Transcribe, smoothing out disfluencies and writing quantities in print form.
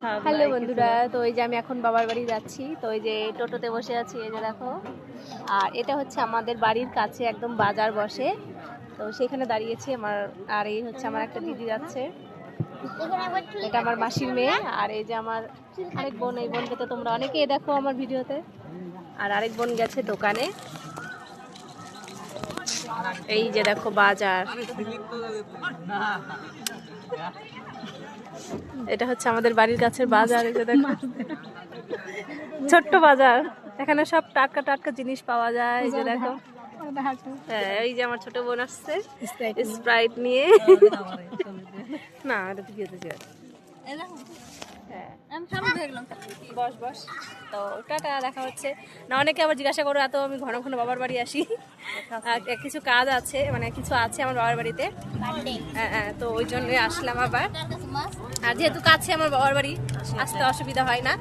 Hello বন্ধুরা, তো এই যে আমি এখন বাবার বাড়ি যাচ্ছি। তো এই যে টোটোতে বসে আছি, এই যে দেখো। আর এটা হচ্ছে আমাদের বাড়ির কাছে একদম বাজার বসে, তো সেখানে দাঁড়িয়েছি আমার। আর এই হচ্ছে আমার একটা দিদি যাচ্ছে, এটা আমার মাসির মেয়ে। আর এই যে আমার আরেক বোন, এই বোনকে তো তোমরা অনেকেই দেখো আমার ভিডিওতে। আর আরেক বোন গেছে দোকানে। এই যে দেখো বাজার, এটা হচ্ছে আমাদের বাড়ির কাছের বাজার। এই যে দেখো ছোট্ট বাজার, এখানে সব টাটকা টাটকা জিনিস পাওয়া যায়। এই যে দেখো, হ্যাঁ এই যে আমার ছোট বোন আসছে স্প্রাইট নিয়ে। না এটা তো কি হচ্ছে, বস বস। তো টাটা, দেখা হচ্ছে না। অনেকে আবার জিজ্ঞাসা করো এত আমি ঘন ঘন বাবার বাড়ি আসি, কিছু কাজ আছে, মানে কিছু আছে আমার বাবার বাড়িতে। হ্যাঁ, তো ওই জন্য আসলাম আবার। আর যেহেতু কাছে আমার বাবার বাড়ি, আসতে অসুবিধা হয় না।